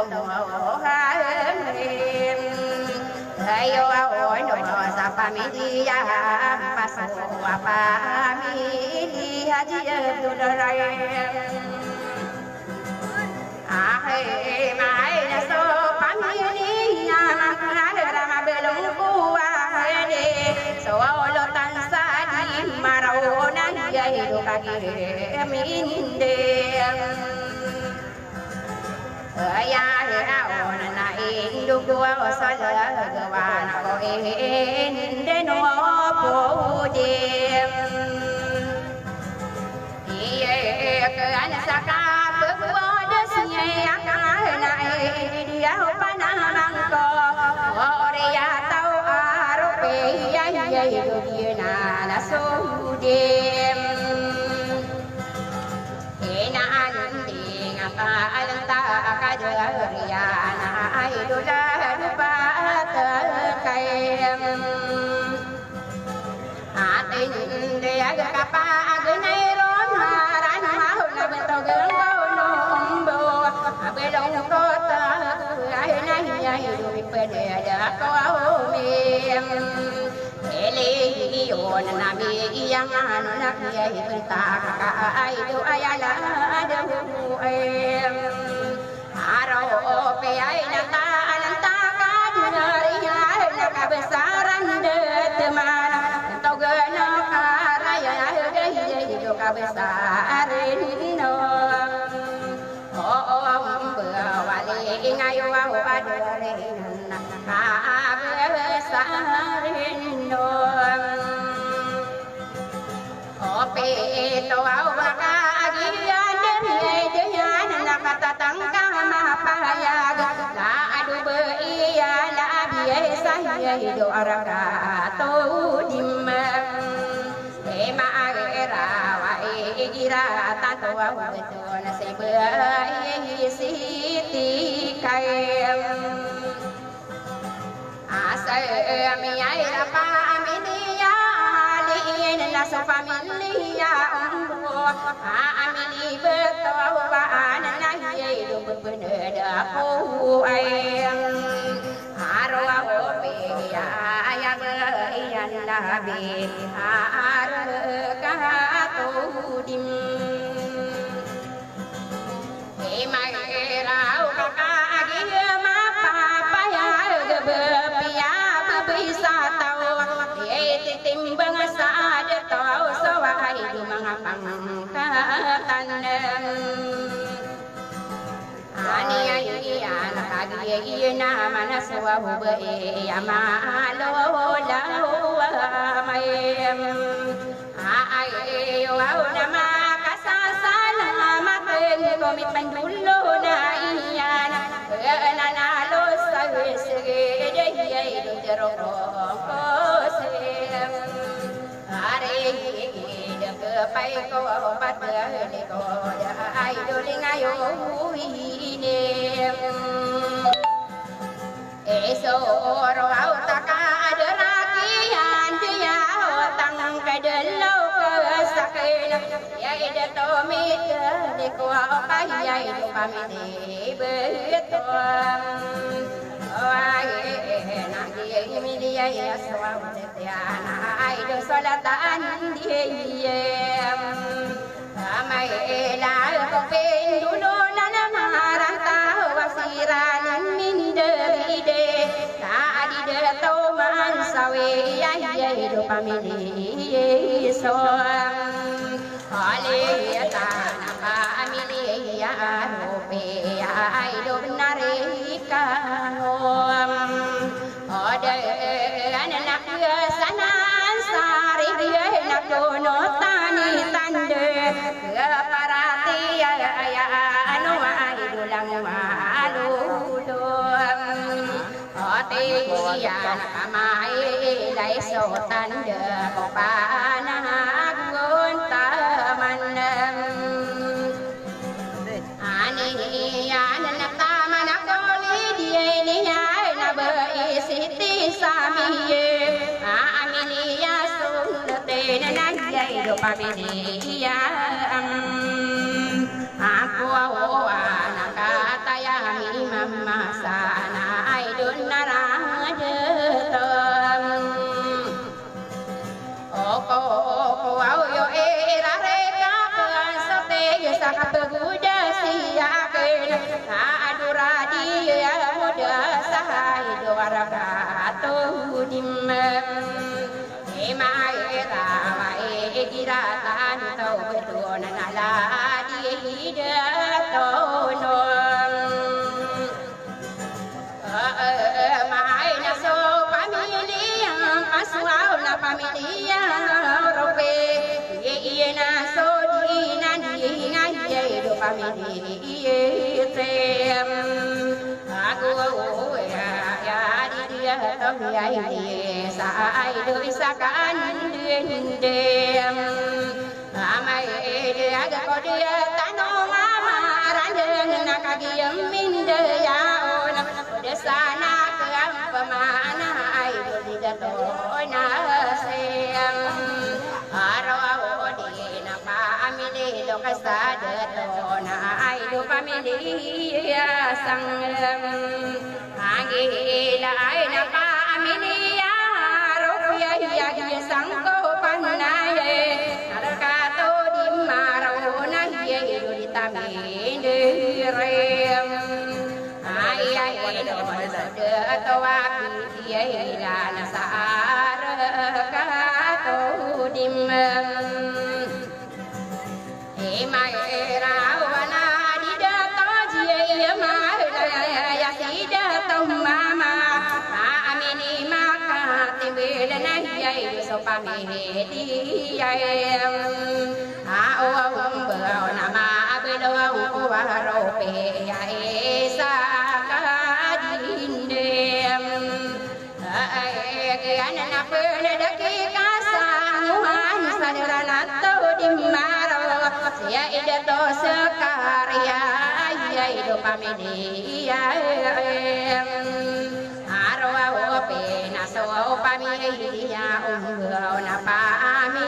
tông hai mềm thầy ôi nô sa pa mi di ya pa so pa mi ha di tu rai a he mai na so pa mi ni ya ma ra ma belong ku a he de so lo tan sa di ma ra o na ya do ka gi min de ya ya ona na in du go sa la ga wa na ko in de no po de ye ka an sa ka pu wo de si ya ka na dia pa na mang ko ore ya tau aro pe ya ya do dia na so de na an ka alanta ka jariya na ai do la du pa ta kai a tin de aga ka pa aga nei ron ha ran ma ho na ben to ge ko no bo a be long ko ta ai nai ai do pe de da ko ho mi ele yo na mi yang an na ye ta ka ai do ai la do em aro pe ai na ta ka dinari na ka besaran de temana to ge na ka raya ge do ka besarin no bữa wali ngai wa adore na ka besarin no pe to wa ka gi tatang kama paya la adu be iya la biasa ya do araka to dim ema agera wa gira tato wa to na se be siti kai asa mi ai la pa mi dia li na so familia amili beto wa ana ye do beneda ko ai aro o pe ya ya ya na be ar ka to dim e mai ra o ka gi ma pa pa ya de be pia be sa tao e tim bang sa de to so wa ai du mga pang tan ani ai ana ka gi na mana so wa be ya ma lo la wa mai ai wa na ma ka sa sa la ma te ko mi pandulo na iana na na lo sa se de ye de ro ko se are ke pai ko bat de ko ya ai do ling ayo ne eso ro au ta ka de ra ki an de ya tang ka de lo ka sa ke ya de to mi de ko pa ya do pa mi de be to ai na di mi di ya so wa de ya na ai do so la tan di ye mai la ko pe du no na na ma ra ta wa si ra min de ri de ta di de to man sa we ya ye do pa mi di so ale ta na pa mi di ya ro pe ai do na re ka ode anak sanan sari nak dono tani tande parati ya anu idulang malu oti ya kamai dai so tande ko panak gon taman ani ya nak taman ko li die ni ya na be siti sami amiliya sunate na do pa mi ya ako nakataya mi tu dim mai ra mai gira tan tàu tu na la di da to no mai na so familia aswau na familia rope ye na so di na di ngai ye do familia tem aku ya di dia tâm ai sai đôi xa can duyên đêm mai dia ga có dia ta no ma ra đường na ka giam min de ya ona de sana ka pa ma na ai di da to na sem aro o di na pa amile lo ka sa de to na ai do familia sang agi la ai na pa aminiya roya ya sang ko panaye arka to di maro na ye di tamin de rem ai do sa de to wa pi ye la na sa ka to dim e mai ra wa na di da to ji ma ya si da to ma ma amini ma ka ti be la na ye so pa me di ye a o ba na ma be lo o wa ro pe ya e sa ka din de ke ana na pe na da ki ka sa han sa ra na to di ma ro ya ida to sekarya ya do pa me di ya aro o pe na so pa me di ya na pa mi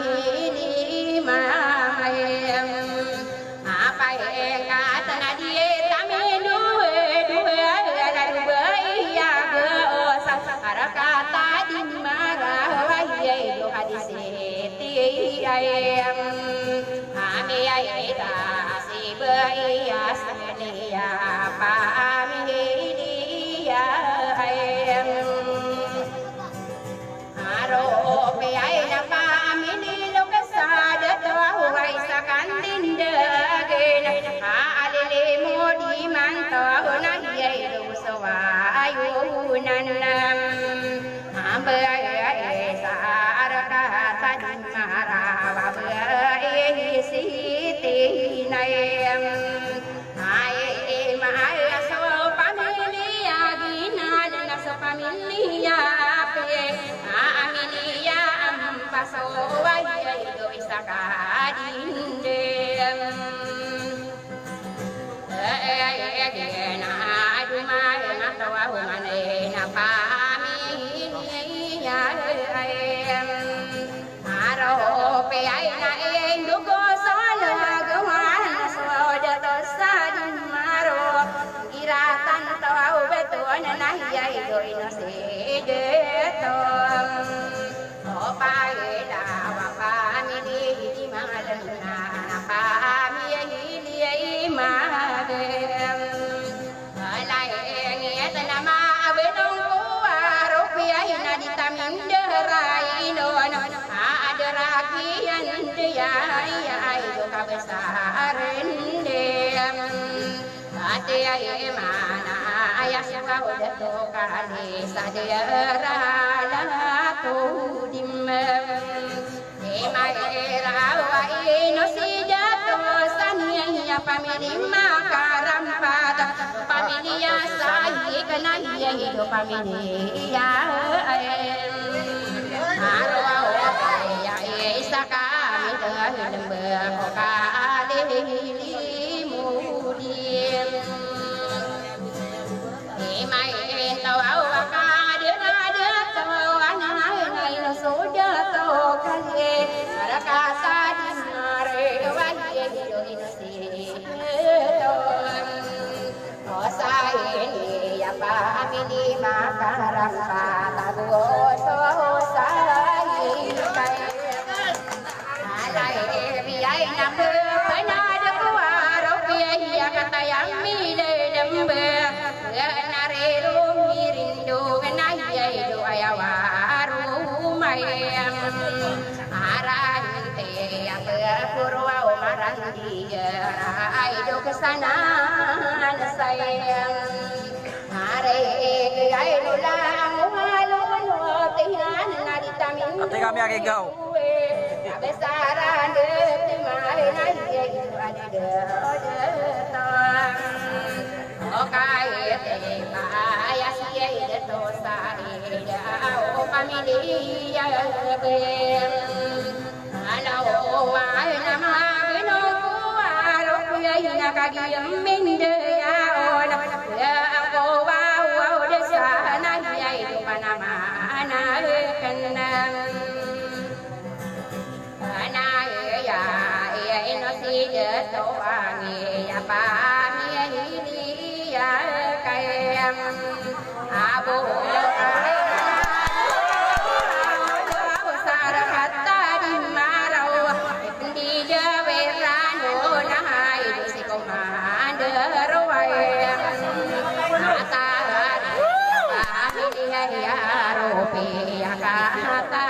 di ma apa ka tana di ta me du la du ya go sa ara ka ta di ma ra ya do hadise ti ya ame ai ta si bai ya sane ya pa mi di ya aro pe ai na pa mi ni lo ka sa de to huai sa kan din de ge na ale le mo di man to na ye do so wa ayu nan nam ba ai sa ra ka ta din ma ra wa ba ai si ti nai ai ma ai so familia gi na na so familia pe aminia am paso wa ye do isa ka din de na adu ma na to wa ma ne na pa mi ya aro pe ai na en du ko so la go ma so de to sa din maro ira tan to au be to na na ya do ino se de to o pa ye la wa pa mi di ma la na pa mi hi li ma de lai nghe ta na ma be dong ko aro pi ai na di tamin de rai no no ada rakian de ya ai do ka besarin de ate ai mana ayah suka udah to kali sadera la to dim mai ra wa no si jato sania family makaram pada familia sai kana ye do familia arwa o ya isa ka mi de lembe ko ka de mudim mai tàu áo ca đưa tàu anh này là số đưa tàu kali ra ca sa di mare wa ye do inasi o sai ni ya pa amini makaram pa tago so sai kai alai bi ai na pe na de ko arante purwa marandi ai do kesana sayang are ai lulang walun tihan naditamin ate kami agigao besaran de timai nai ade de okai te ya siai de dosa ida o familia be ala o ai nama no kuaro ya ina kagiyam minde ya ona ya ko wa o de sana ya itu panama ana kenam ana ya ya ino si de to angi ya pa Abu Sarahata di Marau di Jaweran Nahai di Komando Rawai Mata dia ya rupiah kata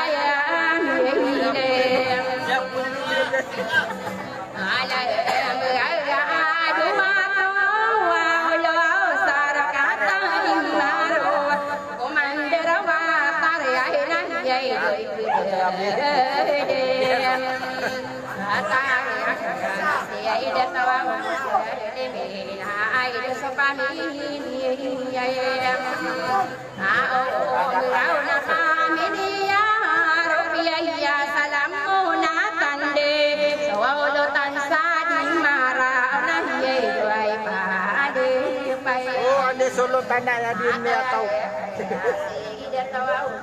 ya hide ala Solo tanda ya di dunia tahu. Ida tahu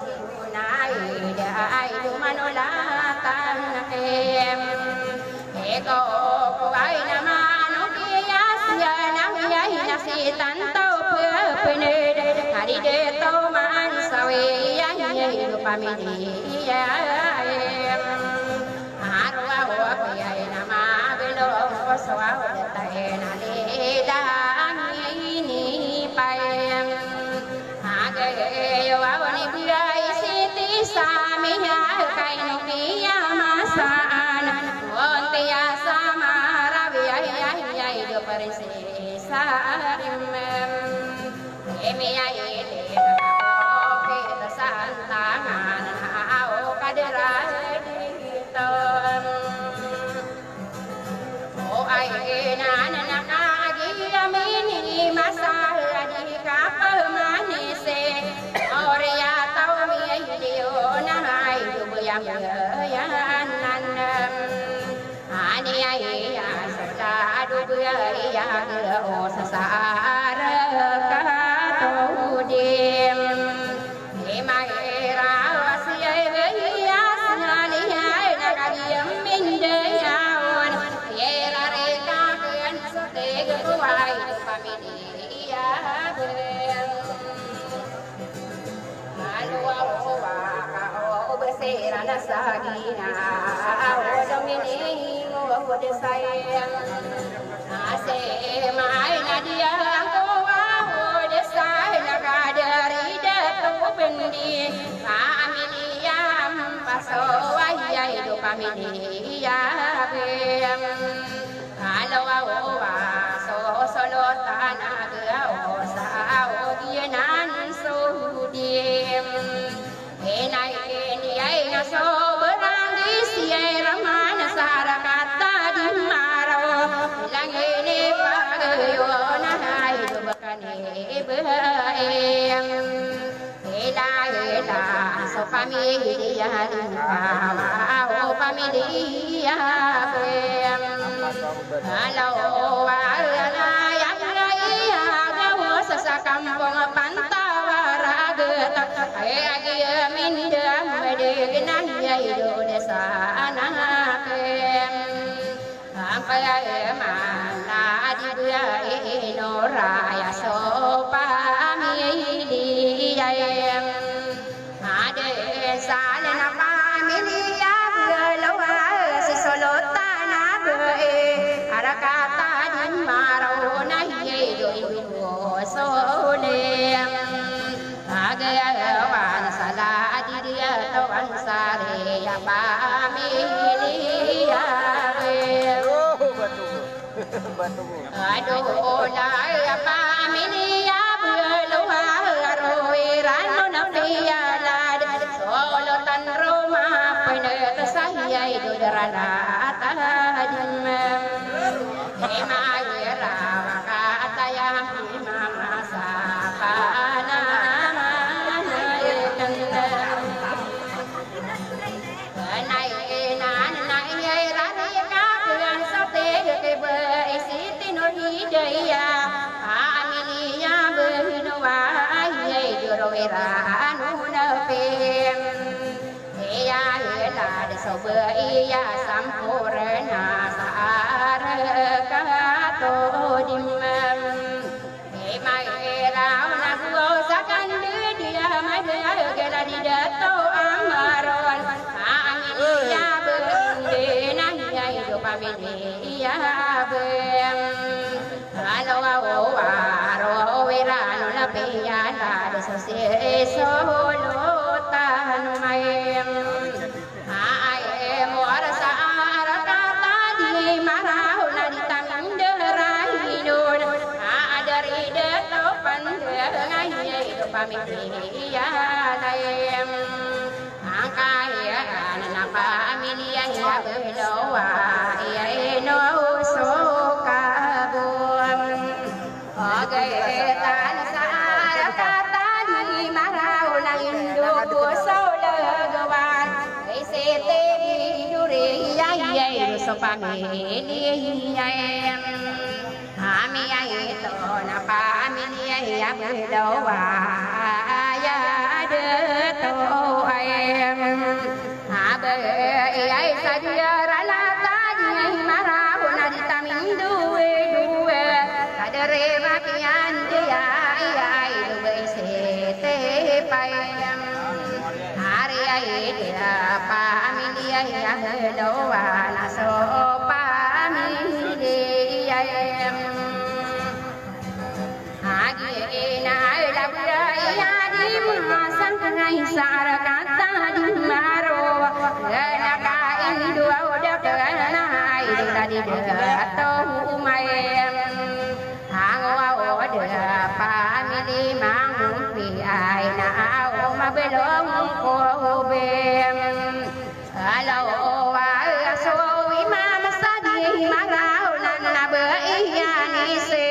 nai ida ai du manolatan em eko ko ai nama no kia sia nam ya ina si tan tau pene hari de tau man sawe ya du pamili ya em arwa wa ya nama belo sawa ta ena le da Sagina, o domini, o de sayang, ase mai nadia ko o de sayang kadari de to bendi, familia paso ayai do familia bem, kalau o so solo tanah o sa o dienan so diem, enai so berani siai ramana sarakata di marau langene pagayona hai bakane beem ela ela so familia o familia beem kalau ala ya ya gawo sa kampung pantawaraga agi mindam dengan yaido desa anakem apa ya mana di buai noraya sopa mi ayam ada salena familia belawa sisolo tanah be arakata di marona yaido solem aga wan sala dia tawan pamilya Oh, betul. Betul. aduh la pamilya beluha roiran nafia lad solotan rumah penet saya idodrana tadim ema ira kataya mama sakana Iya sampurna sarakato dimam Emai rauna gosakan dia madya gela di dato amaron Aminia bendena ya hidup aminia bem Halo waro wirano na piyana desose solotan mayem pamilya layem angkaya na pamilya ya belowa ya no sokabum ogetan sarakata di marau lang indugo saulagawan isete duri ya so pamilya ami ito na pamilya ya belowa ya de to ayem abe ai sadira la tadi marau na ditamindu duwe kadere makian dia ai duwe sete payem hari ai dia pamilya ya belowa na so pamilya sarakata di maro laka indu udah kena ida di degato umayem angwa udah pamili mangpi aina au mabelong ko bem halo wa so imam sadi marau nan nabe iyani se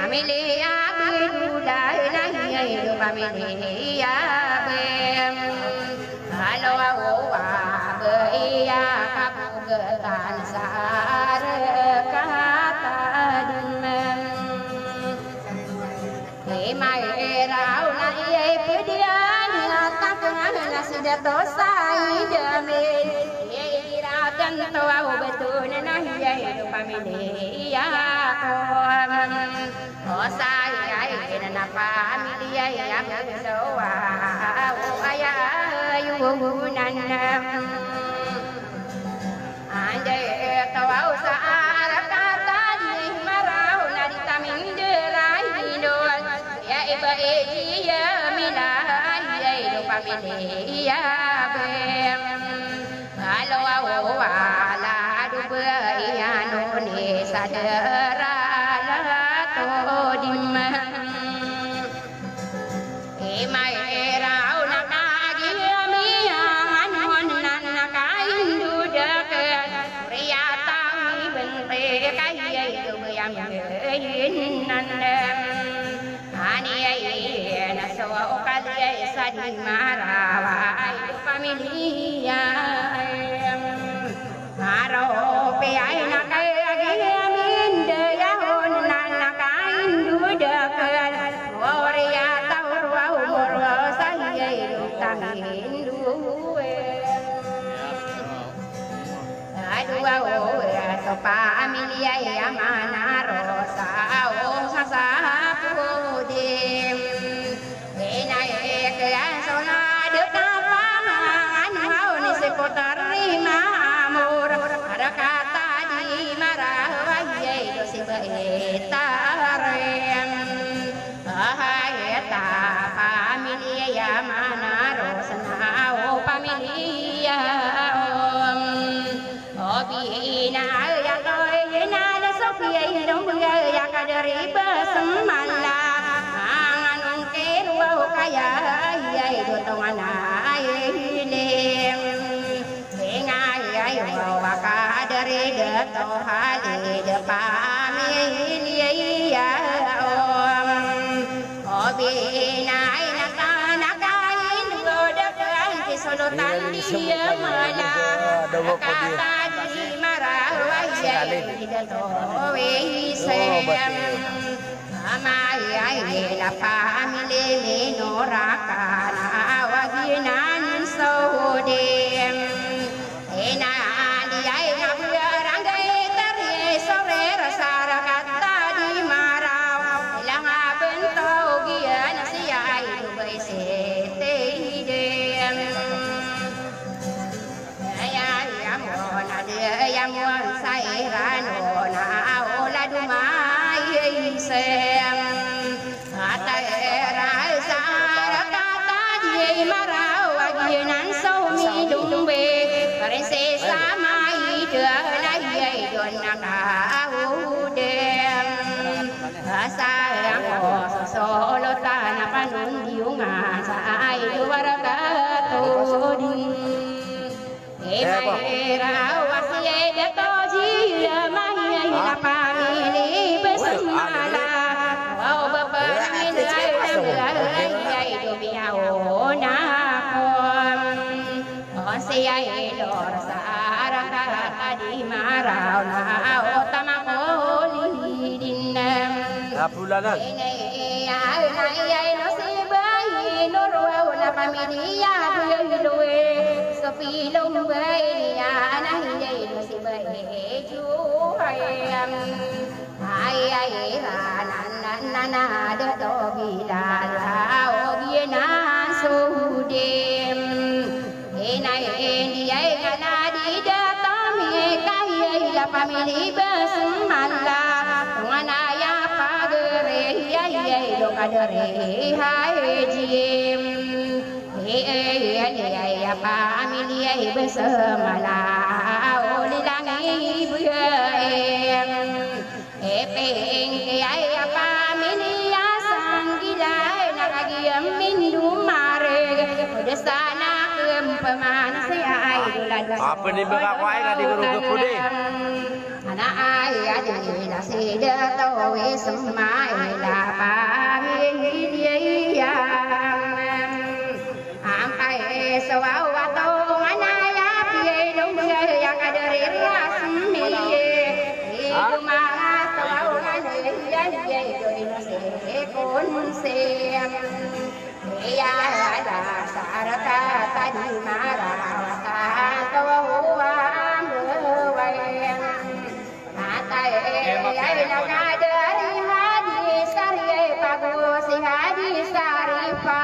amili abidu dai nahi pamilya bem halo wa beia kapugetan sarakata dimem emai rau na ye pedian takkan nasidato sai demil ye irakan tawa betul na ye pamilya ko sai na pamilya ya belowa aya yunan ande tawau sarakata di marau na ditaminderai don ya iba ya milan ya pamilya bem halo wala duba ya noni sadera to dimam emai rau na kagi amia anon nan na kain dudak priyata mi bente kaya itu yang yin nan ani ai na so kali sadi marawa ai pamilya maro pe ai na kagi amin de ya hon nan na kain dudak pamilya ya mana rosa o sasapudim enai kaya sona dekapan mau ni seputar lima amur ada kata di marah ye dosi betarem ahayata pamilya ya mana rosa o pamilya yai dong ya kadari besemala angan keru kaya yai do tongana hilim ngai yai wa kadari de to hali de pami ya om obi nai nakain go de kan kisolotan dia mala kata di marawai de to we sem amai ai la pamile me noraka na waginan so dem ena di ai na rangai tari sore rasara kata di marau ilang bento gian si ai dubai se te dem ya mo na de ya mo sai rano na ola dumai sem ata era sara kata di marau waginan so mi dumbe parese samai de la ye don na udem asa ko solo tana panun diunga sai luar kato din era wasie de to ji mai la pamili besemala au bapa min ai do biao na kon se ai lor sara kata di marau na otama oli dinam bulanan ai no se bai no ro na familia duwe sofi long bai ya na dei no se bai chu ai ra na de to bi la o bi na su dem nai ni ai na di de to mi kai la family besemala ngana ya pagere ya lo kadere hai jim ya family besemala o lilangi buem peng ai family ya sanggila nagagiam mindu mare desana peman ai apa ni berkakwai lah di guru kepudi anak ayah di nasi de tahu semai la pami dia ampai sawau atau mana ya pie dong ya kadari rasmi itu mah sawau mana ya do nasi kon sem ya ada sarata tadi marawata tahu amwayang atai la kadari hadis sari bagus hadis sarifa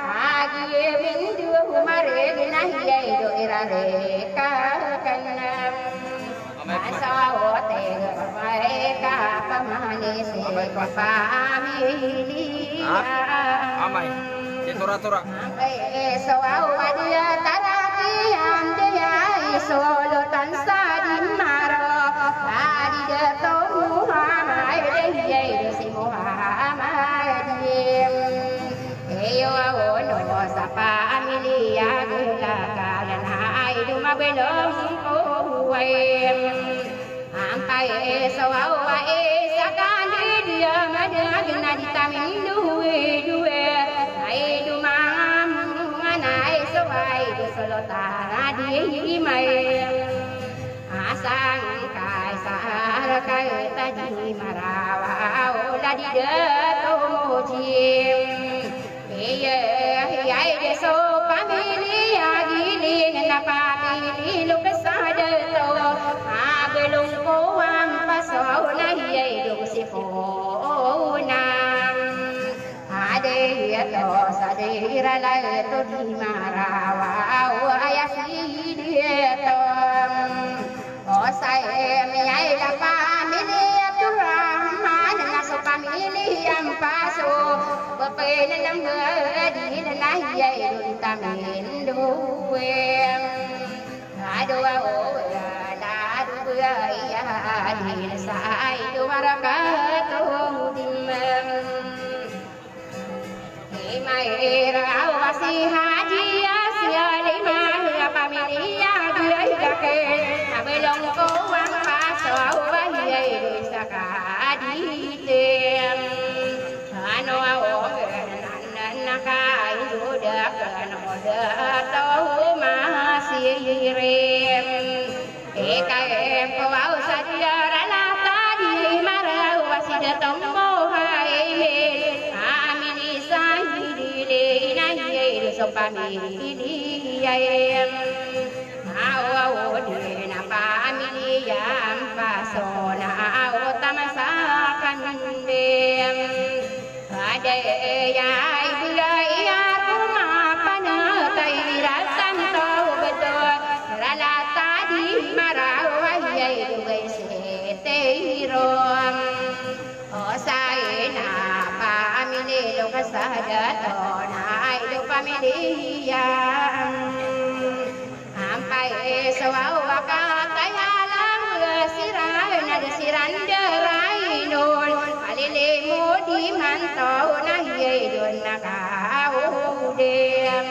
agi bindu mare nahi do irare ka kanam asawote mereka pamane se pamili amai tora-tora sawau adia taraki dia solo tansa di maro adi de to muhammad de si muhammad yo no sapa amilia gula kalana ai du mabelom ko huem ampai sawau ai sakan dia madagna ditamin duwe ai du mam nganai sawai du solo tara di mai asang kai sar kai tadi marawa ladi de to mojim ai de so familia giling na pamili lukasada to abelung ko am paso na ai du si fo nam ade to sadira la to di marawa ayasi de to o sai me ai la familia Abdurrahman na so familia am paso bapen nam di na ai du tamin duwe ado o la du ai Assalamualaikum wabarakatuh. Mai rau si haji asia lima pamilia gai dake abelong ko wang paso wahai sakadi tem ano o nan kai judak no da tau masirem ekae ko au sajara la tadi marau wasida tombo hai amini sopamili yam awo dina pamili yam pasona awo tamasakan dem ade yai bulai ya rumah pana tai rasan to betul rala tadi marau yai dugai seteirom osai na pamili lokasada tona pamilihan ampai sawau wakatayalang siran ada siran derainun alile mudi mantau nahiye don nakau dem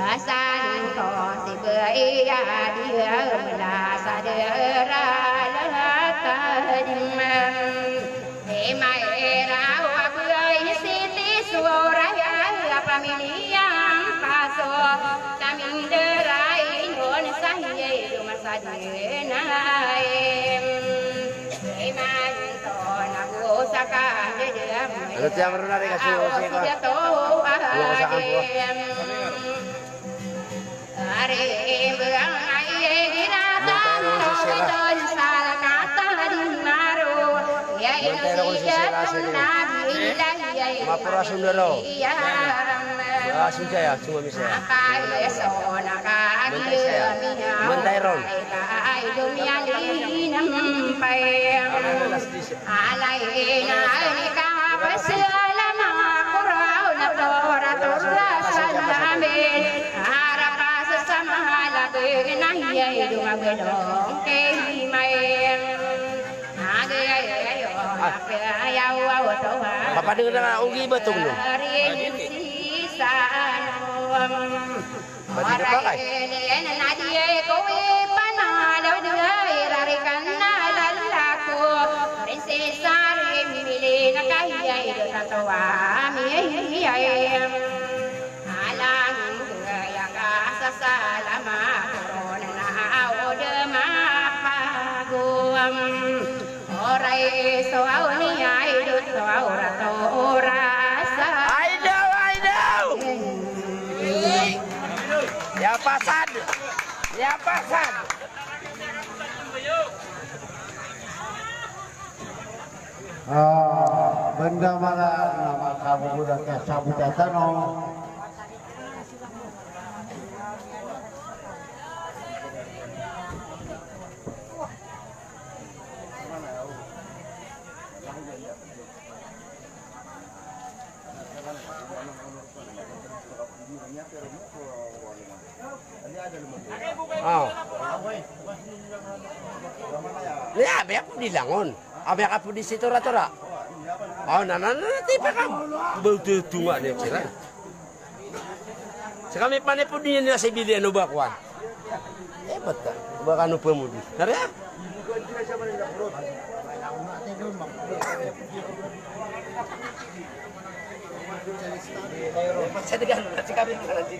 asan ko sibai ya dia melasa dera latadim emai rau abai siti suara pamilihan paso kami derai non sahiye rumah sadenaim iman to nagu saka dedam Ano tiya meron na rin kasi to are berang ai irata ton sala kata dinaro ya nabi ilahi Mapurasun na raw. Asin saya, cuma misalnya. Mentai ron. Papa dengar dengan ugi betul tu. Bagi apa kai? Orai soal ni ai dut soal rato rasa. I know. Ya pasan. Benda mana nama kamu udah sabut no. Ya, biar aku dilangon. Abi aku di situ tora. Oh, nanti pakam. Betul tunga ni kira. Sekami pane pun dia nasi bilian ubakwan. Betul. Ubakanu pemudi. Nari ya? Saya tekan, sekami nanti.